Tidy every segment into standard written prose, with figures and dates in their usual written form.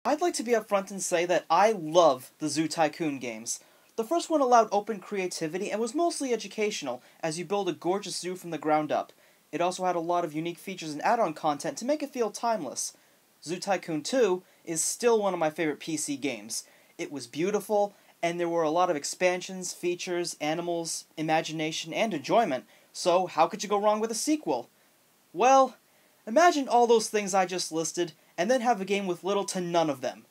I'd like to be upfront and say that I love the Zoo Tycoon games. The first one allowed open creativity and was mostly educational, as you build a gorgeous zoo from the ground up. It also had a lot of unique features and add-on content to make it feel timeless. Zoo Tycoon 2 is still one of my favorite PC games. It was beautiful, and there were a lot of expansions, features, animals, imagination, and enjoyment, so how could you go wrong with a sequel? Well, imagine all those things I just listed, and then have a game with little to none of them.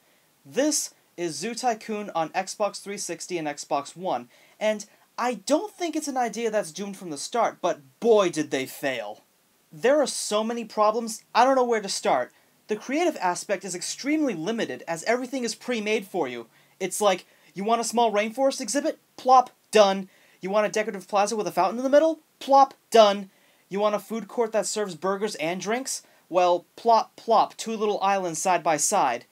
This is Zoo Tycoon on Xbox 360 and Xbox One, and I don't think it's an idea that's doomed from the start, but boy did they fail. There are so many problems, I don't know where to start. The creative aspect is extremely limited, as everything is pre-made for you. It's like, you want a small rainforest exhibit? Plop, done. You want a decorative plaza with a fountain in the middle? Plop, done. You want a food court that serves burgers and drinks? Well, plop, plop, two little islands side by side.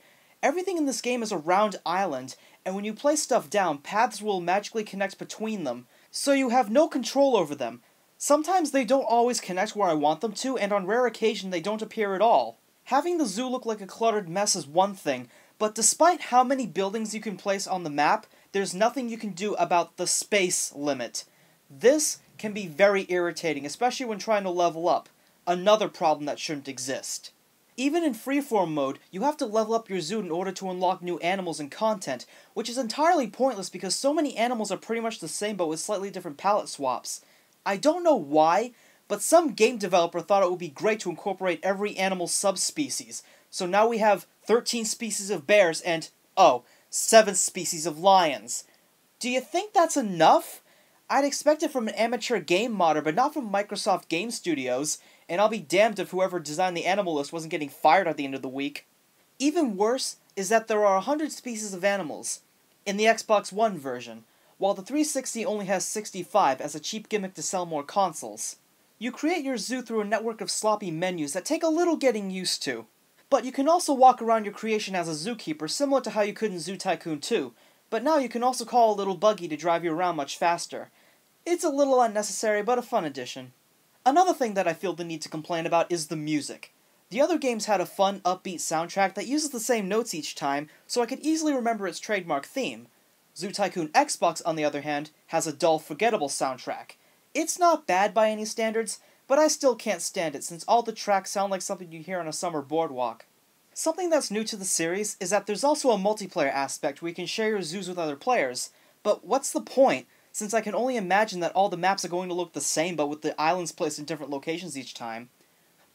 Everything in this game is a round island, and when you place stuff down, paths will magically connect between them, so you have no control over them. Sometimes they don't always connect where I want them to, and on rare occasion they don't appear at all. Having the zoo look like a cluttered mess is one thing, but despite how many buildings you can place on the map, there's nothing you can do about the space limit. This can be very irritating, especially when trying to level up. Another problem that shouldn't exist. Even in freeform mode, you have to level up your zoo in order to unlock new animals and content, which is entirely pointless because so many animals are pretty much the same but with slightly different palette swaps. I don't know why, but some game developer thought it would be great to incorporate every animal subspecies, so now we have 13 species of bears and, 7 species of lions. Do you think that's enough? I'd expect it from an amateur game modder, but not from Microsoft Game Studios, and I'll be damned if whoever designed the animal list wasn't getting fired at the end of the week. Even worse is that there are 100 species of animals in the Xbox One version, while the 360 only has 65 as a cheap gimmick to sell more consoles. You create your zoo through a network of sloppy menus that take a little getting used to. But you can also walk around your creation as a zookeeper, similar to how you could in Zoo Tycoon 2, but now you can also call a little buggy to drive you around much faster. It's a little unnecessary, but a fun addition. Another thing that I feel the need to complain about is the music. The other games had a fun, upbeat soundtrack that uses the same notes each time, so I could easily remember its trademark theme. Zoo Tycoon Xbox, on the other hand, has a dull, forgettable soundtrack. It's not bad by any standards, but I still can't stand it since all the tracks sound like something you hear on a summer boardwalk. Something that's new to the series is that there's also a multiplayer aspect where you can share your zoos with other players, but what's the point, since I can only imagine that all the maps are going to look the same but with the islands placed in different locations each time.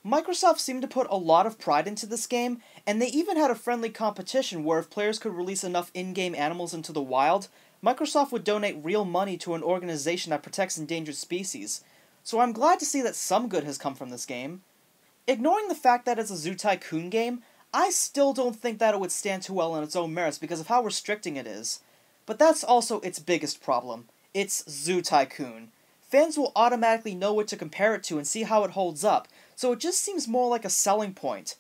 Microsoft seemed to put a lot of pride into this game, and they even had a friendly competition where if players could release enough in-game animals into the wild, Microsoft would donate real money to an organization that protects endangered species. So I'm glad to see that some good has come from this game. Ignoring the fact that it's a Zoo Tycoon game, I still don't think that it would stand too well on its own merits because of how restricting it is. But that's also its biggest problem. It's Zoo Tycoon. Fans will automatically know what to compare it to and see how it holds up, so it just seems more like a selling point.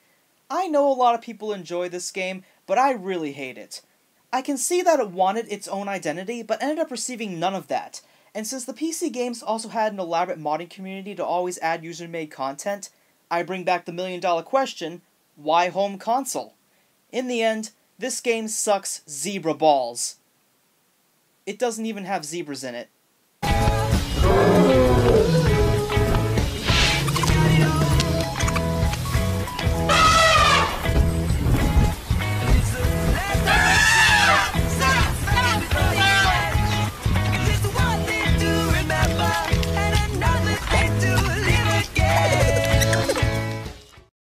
I know a lot of people enjoy this game, but I really hate it. I can see that it wanted its own identity, but ended up receiving none of that. And since the PC games also had an elaborate modding community to always add user-made content, I bring back the million-dollar question, why home console? In the end, this game sucks zebra balls. It doesn't even have zebras in it.